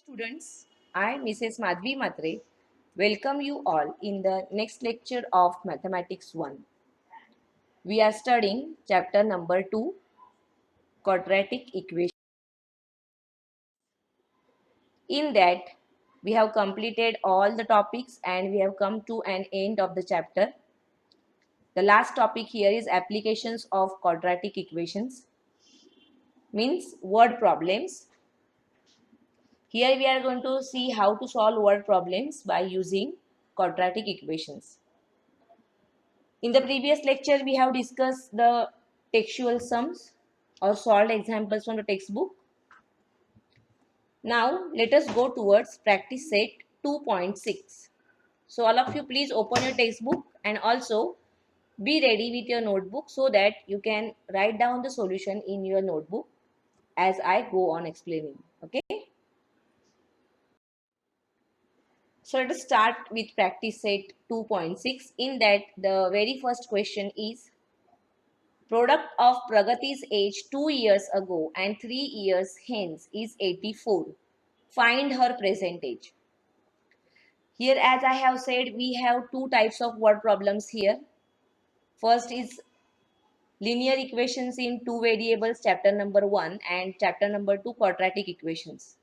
Students, I, Mrs. Madhvi Matre, welcome you all in the next lecture of Mathematics 1. We are studying chapter number 2, Quadratic Equation. In that, we have completed all the topics and we have come to an end of the chapter. The last topic here is applications of quadratic equations, means word problems. Here we are going to see how to solve word problems by using quadratic equations. In the previous lecture, we have discussed the textual sums or solved examples from the textbook. Now, let us go towards practice set 2.6. So, all of you please open your textbook and also be ready with your notebook so that you can write down the solution in your notebook as I go on explaining. Okay. So, let us start with practice set 2.6. In that, the very first question is product of Pragati's age 2 years ago and 3 years hence is 84. Find her present age. Here, as I have said, we have two types of word problems here. First is linear equations in two variables, chapter number 1, and chapter number 2, quadratic equations.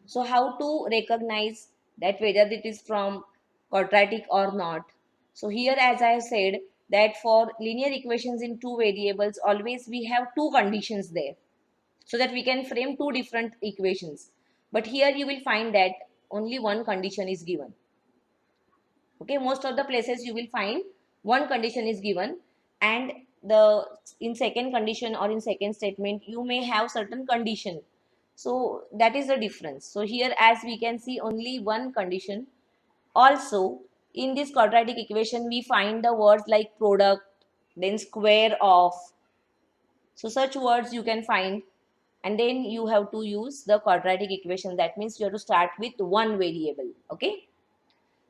So, how to recognize that whether it is from quadratic or not. So, here, as I have said, that for linear equations in two variables, always we have two conditions there, so that we can frame two different equations. But here you will find that only one condition is given. Okay, most of the places you will find one condition is given, and the in second condition or in second statement you may have certain condition. So that is the difference. So here, as we can see, only one condition. Also, in this quadratic equation we find the words like product, then square of. So such words you can find, and then you have to use the quadratic equation. That means you have to start with one variable. Okay.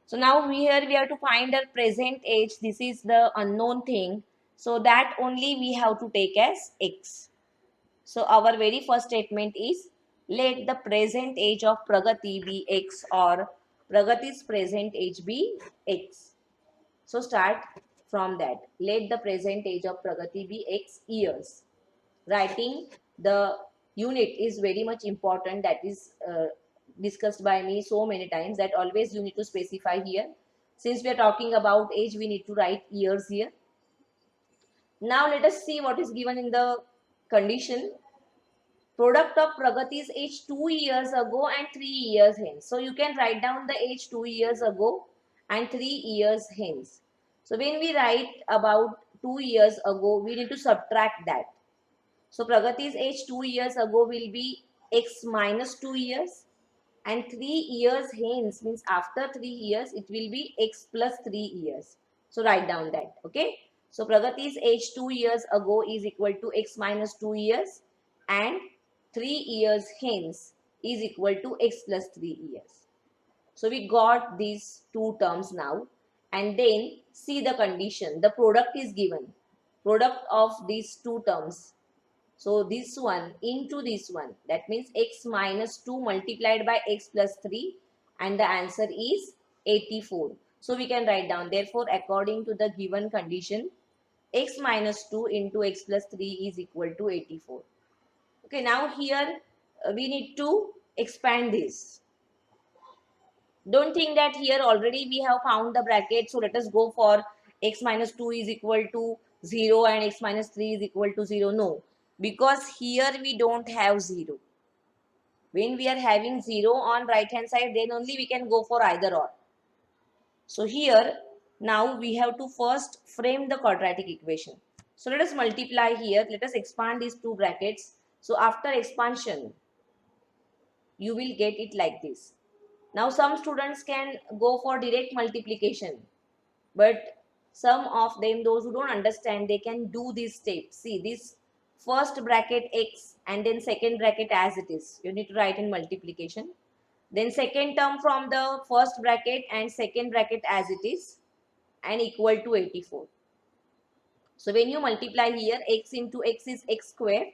So now here we have to find our present age. This is the unknown thing. So that only we have to take as x. So our very first statement is, let the present age of Pragati be x, or Pragati's present age be x. So start from that. Let the present age of Pragati be x years. Writing the unit is very much important. That is discussed by me so many times, that always you need to specify here. Since we are talking about age, we need to write years here. Now let us see what is given in the condition. Product of Pragati's age 2 years ago and 3 years hence. So you can write down the age 2 years ago and 3 years hence. So when we write about 2 years ago, we need to subtract that. So Pragati's age 2 years ago will be x minus 2 years, and 3 years hence means after 3 years it will be x plus 3 years. So write down that. Okay. So Pragati's age 2 years ago is equal to x minus 2 years, and 3 years hence is equal to x plus 3 years. So we got these two terms now, and then see the condition. The product is given. Product of these two terms. So this one into this one, that means x minus 2 multiplied by x plus 3, and the answer is 84. So we can write down, therefore according to the given condition, x minus 2 into x plus 3 is equal to 84. Okay, now here we need to expand this. Don't think that here already we have found the bracket, so let us go for x minus 2 is equal to 0 and x minus 3 is equal to 0. No, because here we don't have 0. When we are having 0 on right hand side, then only we can go for either or. So here, now we have to first frame the quadratic equation. So let us multiply here. Let us expand these two brackets. So after expansion, you will get it like this. Now some students can go for direct multiplication, but some of them, those who don't understand, they can do this step. See, this first bracket x and then second bracket as it is, you need to write in multiplication. Then second term from the first bracket and second bracket as it is, and equal to 84. So when you multiply here, x into x is x square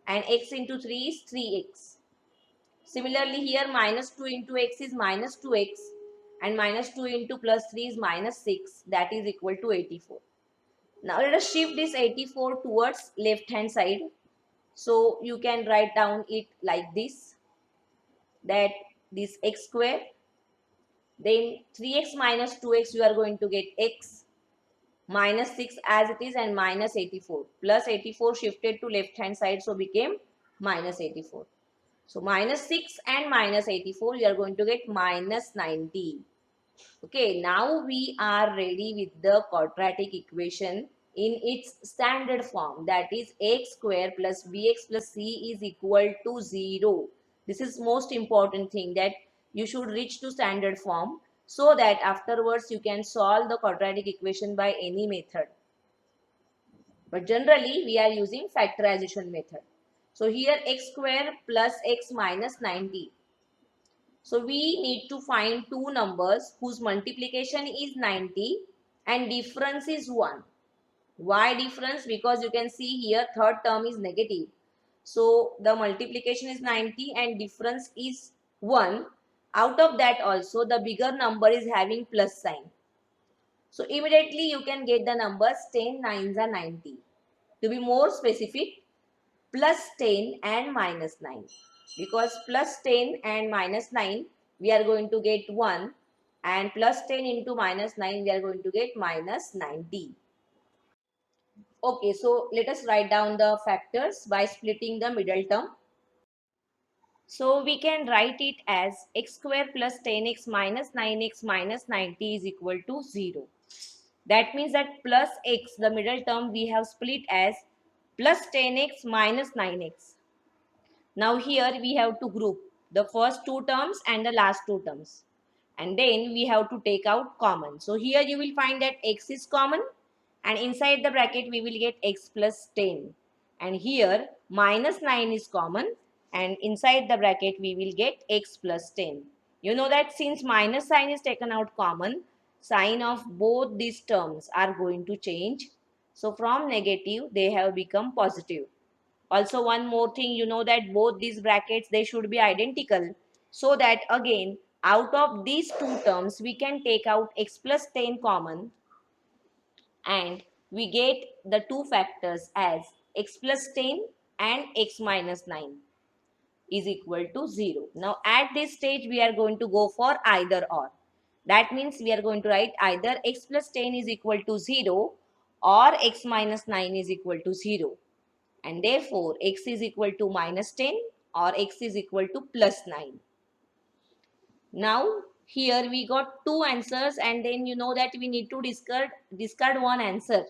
and x into 3 is 3x. Similarly, here minus 2 into x is minus 2x and minus 2 into plus 3 is minus 6, that is equal to 84. Now let us shift this 84 towards left hand side. So you can write down it like this, that this x square, then 3x minus 2x you are going to get x, minus 6 as it is, and minus 84. Plus 84 shifted to left hand side, so became minus 84. So minus 6 and minus 84, you are going to get minus 90. Okay, now we are ready with the quadratic equation in its standard form, that is x square plus bx plus c is equal to 0. This is most important thing, that you should reach to standard form so that afterwards you can solve the quadratic equation by any method. But generally we are using factorization method. So here x square plus x minus 90. So we need to find two numbers whose multiplication is 90 and difference is 1. Why difference? Because you can see here third term is negative. So the multiplication is 90 and difference is 1. Out of that also the bigger number is having plus sign. So immediately you can get the numbers 10 nines are 90. To be more specific, plus 10 and minus 9, because plus 10 and minus 9 we are going to get 1, and plus 10 into minus 9 we are going to get minus 90. Okay, so let us write down the factors by splitting the middle term. So we can write it as x square plus 10x minus 9x minus 90 is equal to 0. That means that plus x, the middle term, we have split as plus 10x minus 9x. Now here we have to group the first two terms and the last two terms. And then we have to take out common. So here you will find that x is common, and inside the bracket we will get x plus 10. And here minus 9 is common, and inside the bracket we will get x plus 10. You know that since minus sign is taken out common, sign of both these terms are going to change. So from negative they have become positive. Also, one more thing, you know that both these brackets, they should be identical, so that again out of these two terms we can take out x plus 10 common, and we get the two factors as x plus 10 and x minus 9 is equal to 0. Now at this stage we are going to go for either or. That means we are going to write either x plus 10 is equal to 0 or x minus 9 is equal to 0. And therefore x is equal to minus 10 or x is equal to plus 9. Now here we got two answers, and then you know that we need to discard one answer.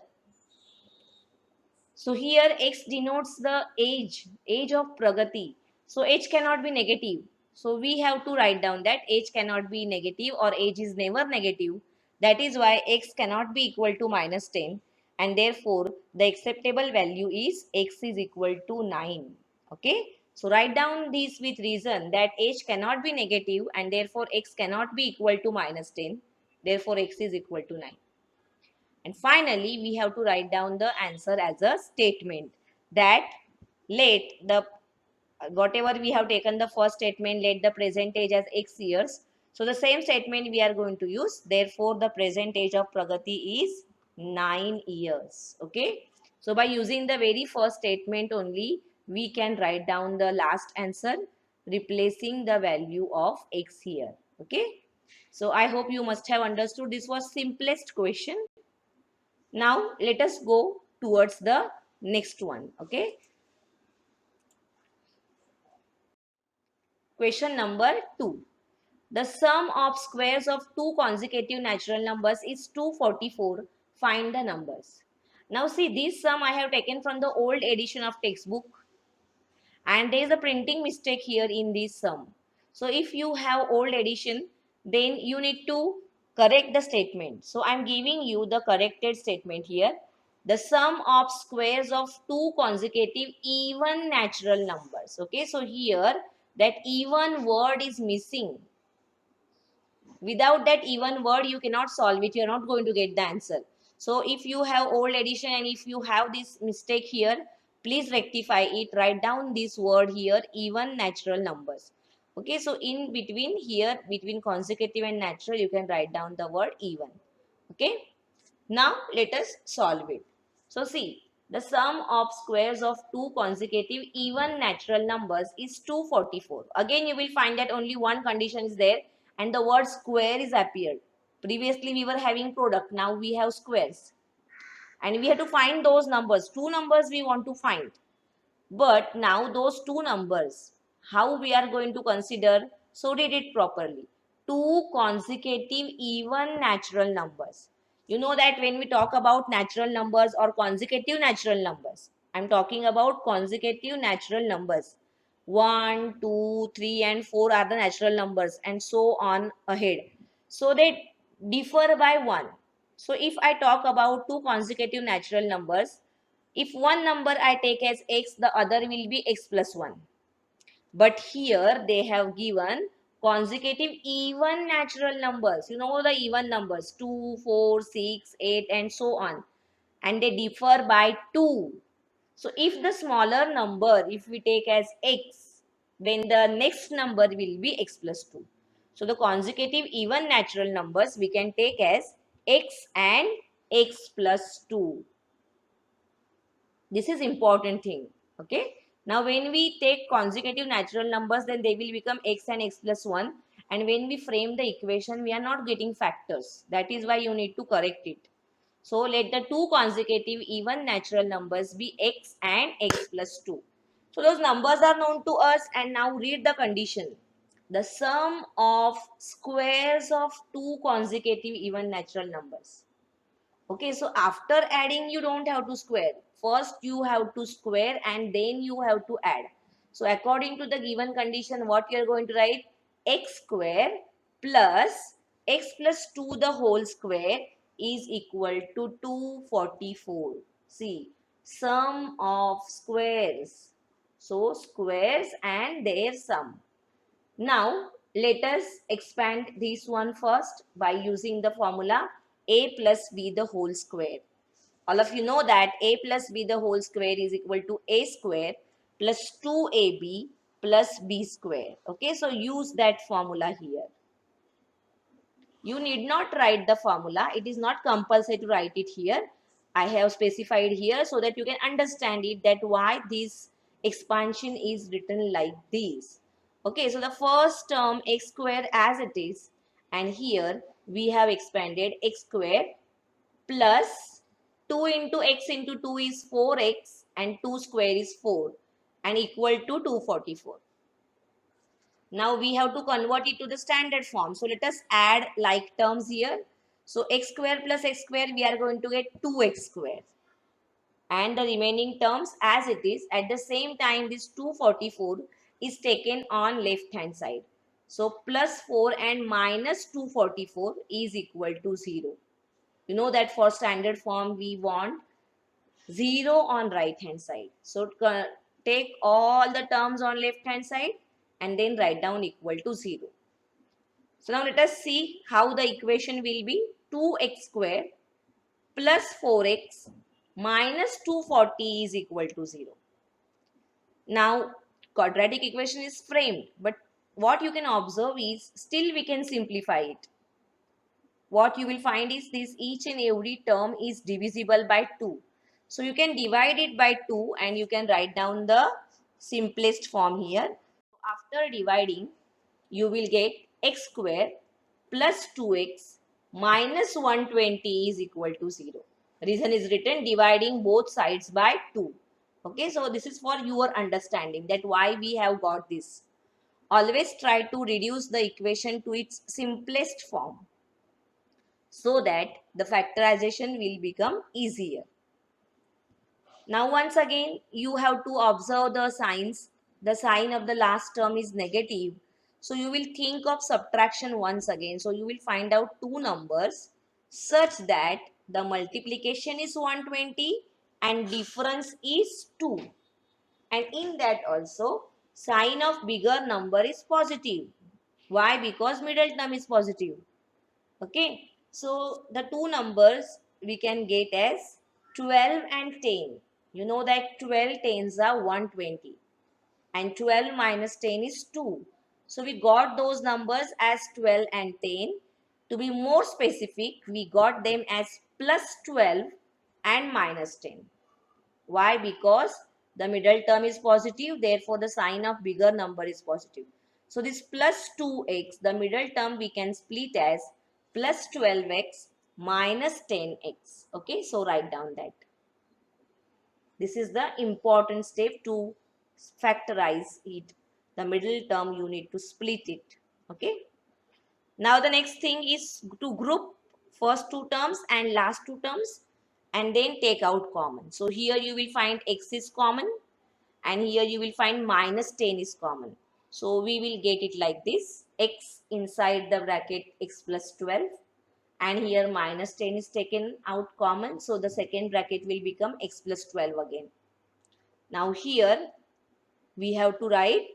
So here x denotes the age of Pragati. So age cannot be negative. So we have to write down that age cannot be negative, or age is never negative. That is why x cannot be equal to minus 10, and therefore the acceptable value is x is equal to 9. Okay. So write down this with reason, that age cannot be negative and therefore x cannot be equal to minus 10. Therefore x is equal to 9. And finally, we have to write down the answer as a statement, that let the whatever we have taken the first statement, let the present age as x years. So the same statement we are going to use. Therefore, the present age of Pragati is 9 years. Okay. So by using the very first statement only, we can write down the last answer, replacing the value of x here. Okay. So I hope you must have understood. This was simplest question. Now let us go towards the next one. Okay. Question number 2. The sum of squares of two consecutive natural numbers is 244. Find the numbers. Now see, this sum I have taken from the old edition of textbook, and there is a printing mistake here in this sum. So if you have old edition, then you need to correct the statement. So I am giving you the corrected statement here. The sum of squares of two consecutive even natural numbers. Okay, so here that even word is missing. Without that even word you cannot solve it. You are not going to get the answer. So if you have old edition and if you have this mistake here, please rectify it. Write down this word here, even natural numbers. Okay, so in between here, between consecutive and natural, you can write down the word even. Okay, now let us solve it. So see, the sum of squares of two consecutive even natural numbers is 244. Again, you will find that only one condition is there and the word square is appeared. Previously, we were having product. Now we have squares. And we have to find those numbers. Two numbers we want to find. But now those two numbers, how we are going to consider, so did it properly. Two consecutive even natural numbers. You know that when we talk about natural numbers or consecutive natural numbers, I'm talking about consecutive natural numbers. 1, 2, 3 and 4 are the natural numbers and so on ahead. So they differ by 1. So if I talk about two consecutive natural numbers, if one number I take as x, the other will be x plus 1. But here they have given consecutive even natural numbers. You know the even numbers 2, 4, 6, 8 and so on. And they differ by 2. So if the smaller number, if we take as x, then the next number will be x plus 2. So the consecutive even natural numbers we can take as x and x plus 2. This is important thing. Okay. Now when we take consecutive natural numbers, then they will become x and x plus 1. And when we frame the equation, we are not getting factors. That is why you need to correct it. So let the two consecutive even natural numbers be x and x plus 2. So those numbers are known to us, and now read the condition. The sum of squares of two consecutive even natural numbers. Okay, so after adding, you don't have to square. First, you have to square and then you have to add. So according to the given condition, what you are going to write? X square plus x plus 2 the whole square is equal to 244. See, sum of squares. So squares and their sum. Now, let us expand this one first by using the formula a plus b the whole square. All of you know that a plus b the whole square is equal to a square plus 2ab plus b square. Okay, so use that formula here. You need not write the formula. It is not compulsory to write it here. I have specified here so that you can understand it, that why this expansion is written like this. Okay, so the first term x square as it is, and here we have expanded x square plus 2 into 2 is 4x and 2 square is 4 and equal to 244. Now we have to convert it to the standard form. So let us add like terms here. So x square plus x square, we are going to get 2x square. And the remaining terms as it is. At the same time, this 244 is taken on left hand side. So plus 4 and minus 244 is equal to 0. You know that for standard form, we want 0 on right hand side. So take all the terms on left hand side and then write down equal to 0. So now let us see how the equation will be. 2x square plus 4x minus 240 is equal to 0. Now quadratic equation is framed, but what you can observe is still we can simplify it. What you will find is this each and every term is divisible by 2. So you can divide it by 2 and you can write down the simplest form here. After dividing, you will get x square plus 2x minus 120 is equal to 0. Reason is written dividing both sides by 2. Okay, so this is for your understanding that why we have got this. Always try to reduce the equation to its simplest form, so that the factorization will become easier. Now once again you have to observe the signs. The sign of the last term is negative. So you will think of subtraction once again. So you will find out two numbers such that the multiplication is 120 and difference is 2. And in that also sign of bigger number is positive. Why? Because middle term is positive. Okay, so the two numbers we can get as 12 and 10. You know that 12 tens are 120 and 12 minus 10 is 2. So we got those numbers as 12 and 10. To be more specific, we got them as plus 12 and minus 10. Why? Because the middle term is positive, therefore the sign of bigger number is positive. So this plus 2x, the middle term we can split as plus 12x minus 10x. Okay, so write down that. This is the important step to factorize it. The middle term you need to split it. Okay. Now the next thing is to group first two terms and last two terms and then take out common. So here you will find x is common and here you will find minus 10 is common. So we will get it like this, x inside the bracket x plus 12 and here minus 10 is taken out common. So the second bracket will become x plus 12 again. Now here we have to write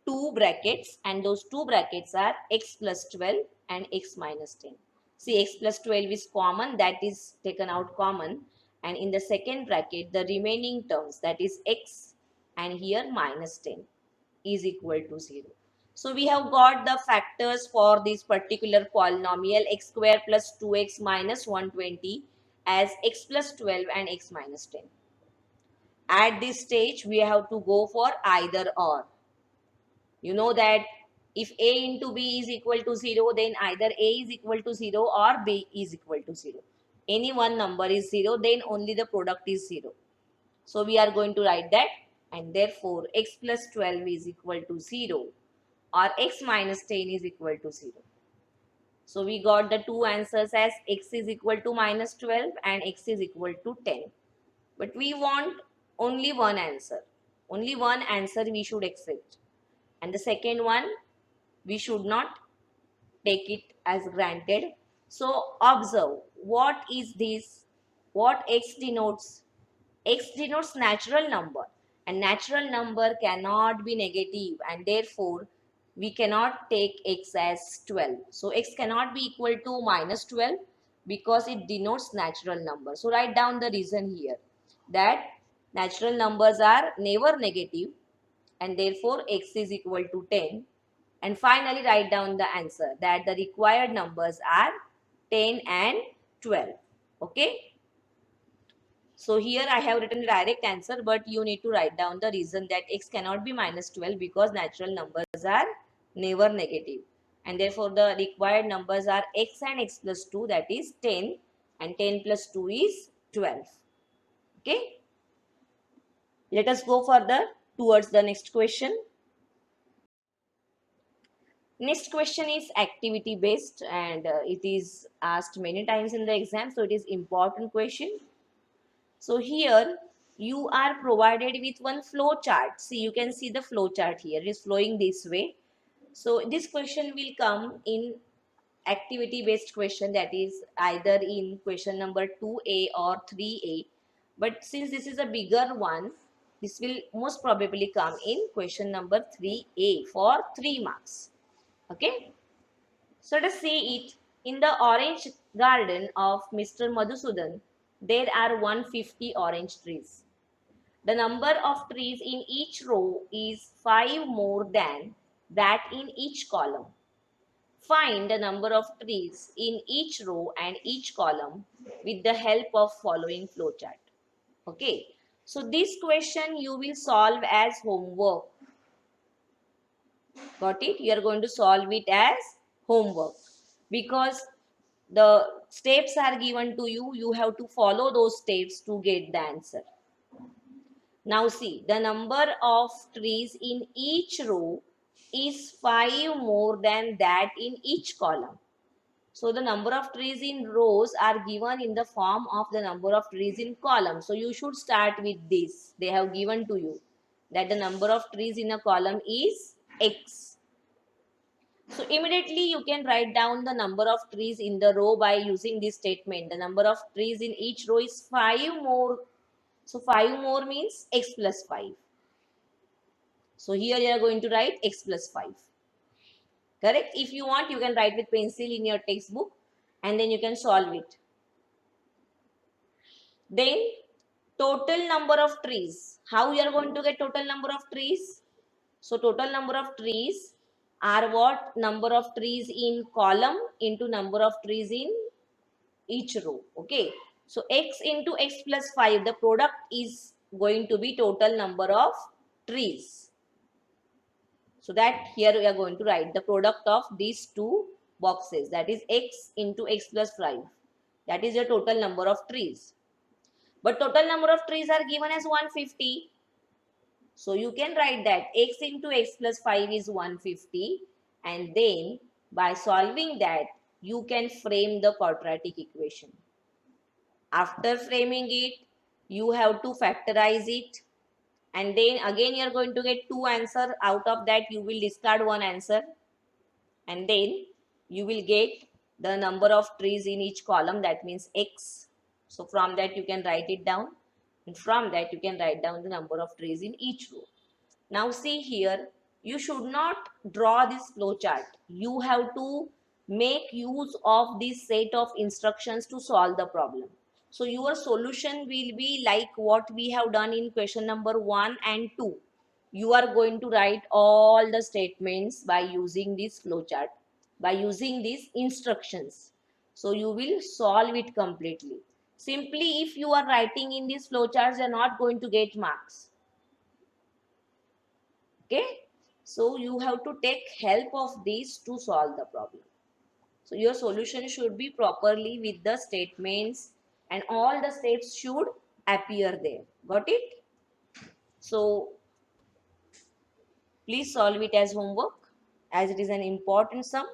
two brackets and those two brackets are x plus 12 and x minus 10. See, x plus 12 is common, that is taken out common, and in the second bracket the remaining terms, that is x and here minus 10 is equal to 0. So we have got the factors for this particular polynomial x square plus 2x minus 120 as x plus 12 and x minus 10. At this stage we have to go for either or. You know that if a into b is equal to 0, then either a is equal to 0 or b is equal to 0. Any one number is 0, then only the product is 0. So we are going to write that, and therefore x plus 12 is equal to 0 or x minus 10 is equal to 0. So we got the two answers as x is equal to minus 12 and x is equal to 10. But we want only one answer. Only one answer we should accept. And the second one, we should not take it as granted. So observe, what is this? What x denotes? X denotes natural number, and natural number cannot be negative, and therefore we cannot take x as 12. So x cannot be equal to minus 12 because it denotes natural number. So write down the reason here, that natural numbers are never negative and therefore x is equal to 10. And finally write down the answer, that the required numbers are 10 and 12. Okay. So here I have written the direct answer, but you need to write down the reason that x cannot be minus 12 because natural numbers are never negative. And therefore the required numbers are x and x plus 2, that is 10, and 10 plus 2 is 12. Okay. Let us go further towards the next question. Next question is activity based and it is asked many times in the exam, so it is important question. So here you are provided with one flow chart. See, you can see the flow chart here. It is flowing this way. So this question will come in activity based question, that is either in question number 2A or 3A. But since this is a bigger one, this will most probably come in question number 3A for 3 marks. Okay. So let us see it. In the orange garden of Mr. Madhusudan, there are 150 orange trees. The number of trees in each row is 5 more than that in each column. Find the number of trees in each row and each column with the help of following flowchart. Okay. So this question you will solve as homework. Got it? You are going to solve it as homework because the steps are given to you. You have to follow those steps to get the answer. Now see, the number of trees in each row is 5 more than that in each column. So the number of trees in rows are given in the form of the number of trees in column. So you should start with this. They have given to you that the number of trees in a column is x. So immediately you can write down the number of trees in the row by using this statement. The number of trees in each row is 5 more. So 5 more means x plus 5. So here you are going to write x plus 5. Correct? If you want, you can write with pencil in your textbook and then you can solve it. Then total number of trees. How you are going to get total number of trees? So total number of trees are what? Number of trees in column into number of trees in each row. Okay, so x into x plus 5, the product is going to be total number of trees. So that here we are going to write the product of these two boxes, that is x into x plus 5, that is your total number of trees. But total number of trees are given as 150. So you can write that x into x plus 5 is 150, and then by solving that you can frame the quadratic equation. After framing it, you have to factorize it, and then again you are going to get two answers. Out of that you will discard one answer, and then you will get the number of trees in each column, that means x. So from that you can write it down, and from that you can write down the number of trees in each row. Now see here, you should not draw this flow chart. You have to make use of this set of instructions to solve the problem. So your solution will be like what we have done in question number 1 and 2. You are going to write all the statements by using this flow chart, by using these instructions. So you will solve it completely. Simply if you are writing in these flow charts, you are not going to get marks. Okay, so you have to take help of these to solve the problem. So your solution should be properly with the statements, and all the steps should appear there. Got it? So please solve it as homework, as it is an important sum.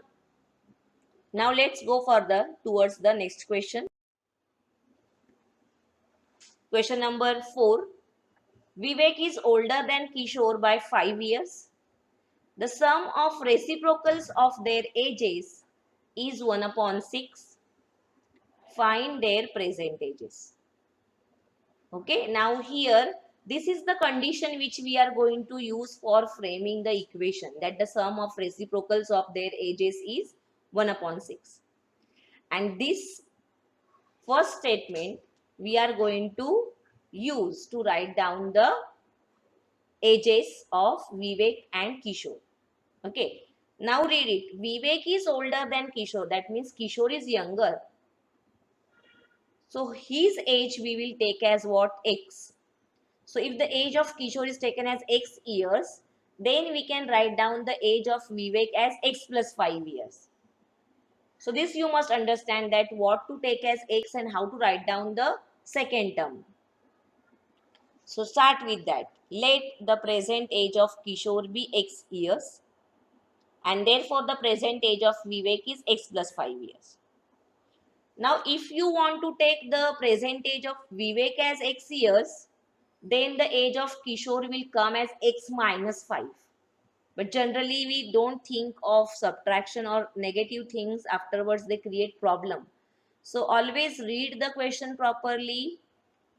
Now let's go further towards the next question. Question number 4. Vivek is older than Kishore by 5 years. The sum of reciprocals of their ages is 1 upon 6. Find their present ages. Okay, now here this is the condition which we are going to use for framing the equation, that the sum of reciprocals of their ages is 1 upon 6. And this first statement we are going to use to write down the ages of Vivek and Kishore. Okay, now read it. Vivek is older than Kishore, that means Kishore is younger. So his age we will take as what? X. So if the age of Kishore is taken as X years, then we can write down the age of Vivek as X plus 5 years. So this you must understand, that what to take as X and how to write down the second term. So start with that. Let the present age of Kishore be X years, and therefore the present age of Vivek is X plus 5 years. Now if you want to take the present age of Vivek as X years, then the age of Kishore will come as X minus 5. But generally we don't think of subtraction or negative things, afterwards they create problem. So always read the question properly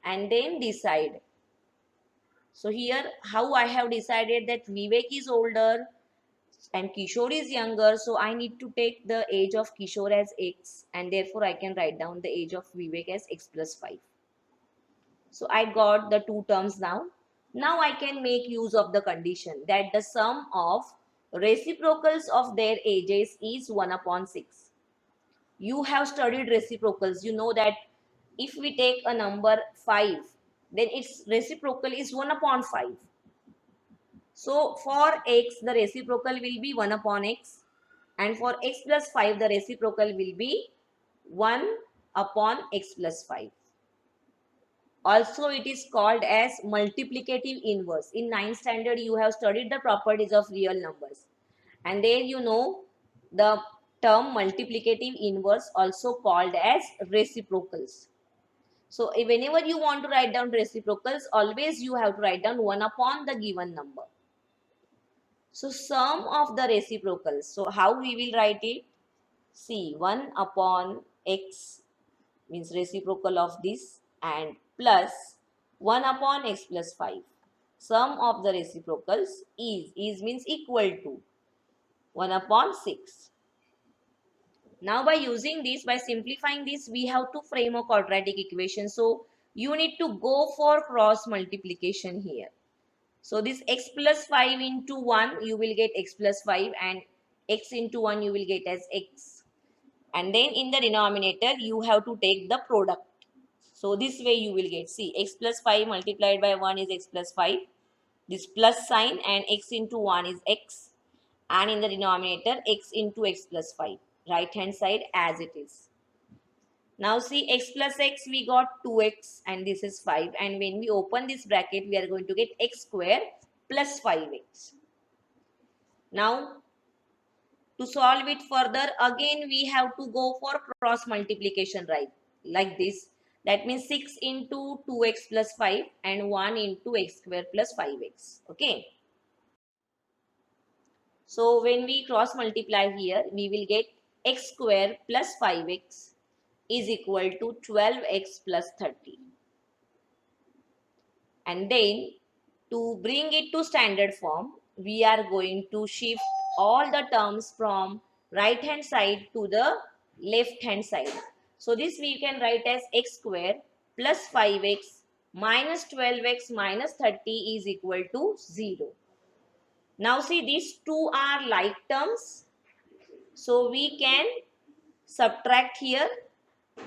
and then decide. So here how I have decided that Vivek is older and Kishore is younger, so I need to take the age of Kishore as X, and therefore I can write down the age of Vivek as X plus 5. So I got the two terms now. Now I can make use of the condition that the sum of reciprocals of their ages is 1 upon 6. You have studied reciprocals. You know that if we take a number 5, then its reciprocal is 1 upon 5. So for x, the reciprocal will be 1 upon x. And for x plus 5, the reciprocal will be 1 upon x plus 5. Also, it is called as multiplicative inverse. In 9th standard, you have studied the properties of real numbers. And there you know the term multiplicative inverse, also called as reciprocals. So, whenever you want to write down reciprocals, always you have to write down 1 upon the given number. So, sum of the reciprocals. So, how we will write it? See, 1 upon x means reciprocal of this, and plus 1 upon x plus 5. Sum of the reciprocals is means equal to 1 upon 6. Now by using this, by simplifying this, we have to frame a quadratic equation. So you need to go for cross multiplication here. So this x plus 5 into 1, you will get x plus 5, and x into 1 you will get as x. And then in the denominator, you have to take the product. So this way you will get, see, x plus 5 multiplied by 1 is x plus 5. This plus sign and x into 1 is x. And in the denominator, x into x plus 5. Right hand side as it is. Now see, x plus x, we got 2x and this is 5. And when we open this bracket, we are going to get x square plus 5x. Now, to solve it further, again we have to go for cross multiplication, right? Like this. That means 6 into 2x plus 5 and 1 into x square plus 5x. Okay. So when we cross multiply here, we will get x square plus 5x is equal to 12x plus 30. And then to bring it to standard form, we are going to shift all the terms from right hand side to the left hand side. So this we can write as x square plus 5x minus 12x minus 30 is equal to 0. Now see, these two are like terms. So we can subtract here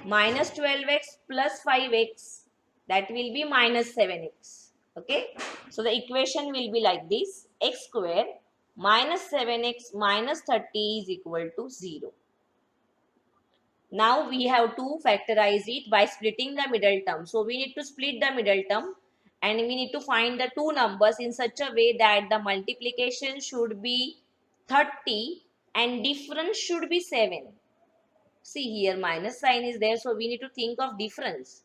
minus 12x plus 5x, that will be minus 7x. Okay. So the equation will be like this, x square minus 7x minus 30 is equal to 0. Now we have to factorize it by splitting the middle term. So we need to split the middle term and we need to find the two numbers in such a way that the multiplication should be 30 and difference should be 7. See, here minus sign is there, so we need to think of difference.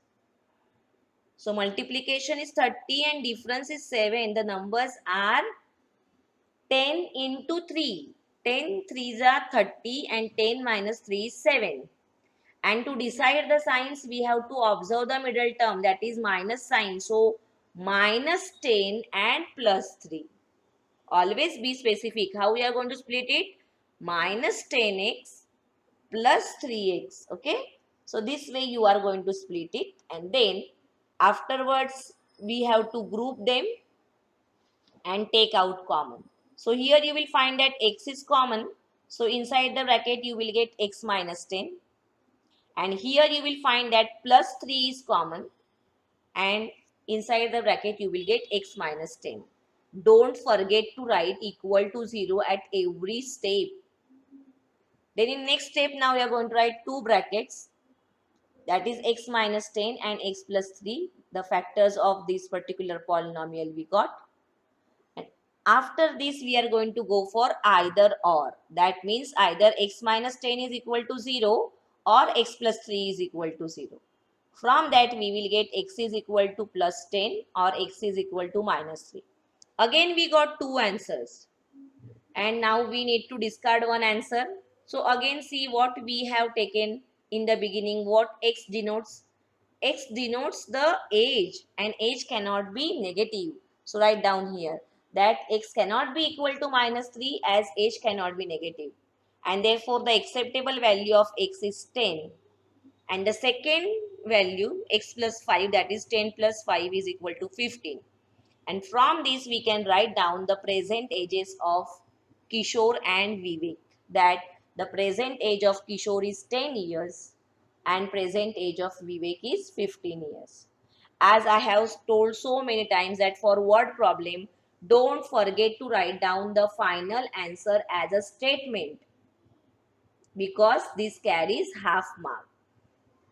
So multiplication is 30 and difference is 7. The numbers are 10 into 3. 10 3s are 30 and 10 minus 3 is 7. And to decide the signs, we have to observe the middle term, that is minus sign. So minus 10 and plus 3. Always be specific. How we are going to split it? Minus 10x plus 3x. Okay. So this way you are going to split it, and then afterwards we have to group them and take out common. So here you will find that x is common. So inside the bracket you will get x minus 10. And here you will find that plus 3 is common. And inside the bracket you will get x minus 10. Don't forget to write equal to 0 at every step. Then in next step, now we are going to write two brackets. That is x minus 10 and x plus 3. The factors of this particular polynomial we got. And after this, we are going to go for either or. That means either x minus 10 is equal to 0 or x plus 3 is equal to 0. From that, we will get x is equal to plus 10 or x is equal to minus 3. Again, we got two answers. And now we need to discard one answer. So again, see what we have taken in the beginning, what x denotes. X denotes the age, and age cannot be negative. So write down here that x cannot be equal to minus 3 as age cannot be negative. And therefore the acceptable value of x is 10. And the second value, x plus 5, that is 10 plus 5 is equal to 15. And from this we can write down the present ages of Kishore and Vivek. That the present age of Kishore is 10 years and present age of Vivek is 15 years. As I have told so many times that for word problem, don't forget to write down the final answer as a statement, because this carries half mark.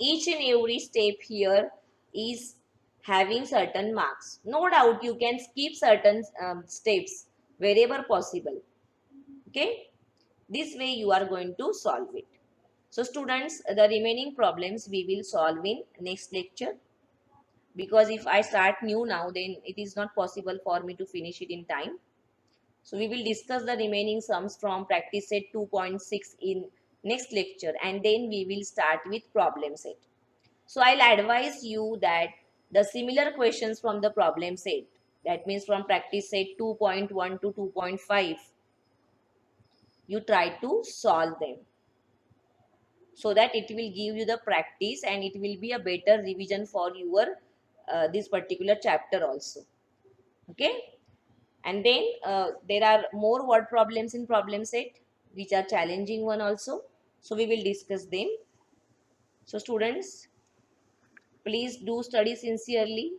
Each and every step here is having certain marks. No doubt you can skip certain steps wherever possible. Okay. This way you are going to solve it. So students, the remaining problems we will solve in next lecture, because if I start new now, then it is not possible for me to finish it in time. So we will discuss the remaining sums from practice set 2.6 in next lecture, and then we will start with problem set. So I'll advise you that the similar questions from the problem set, that means from practice set 2.1 to 2.5, you try to solve them, so that it will give you the practice and it will be a better revision for your this particular chapter also. Okay. And then there are more word problems in problem set. which are challenging one also. So we will discuss them. So students, please do study sincerely,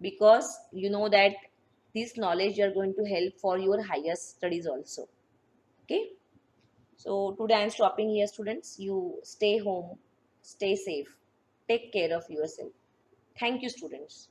because you know that this knowledge you are going to help for your higher studies also. Okay. So today I am stopping here, students. You stay home, stay safe, take care of yourself. Thank you, students.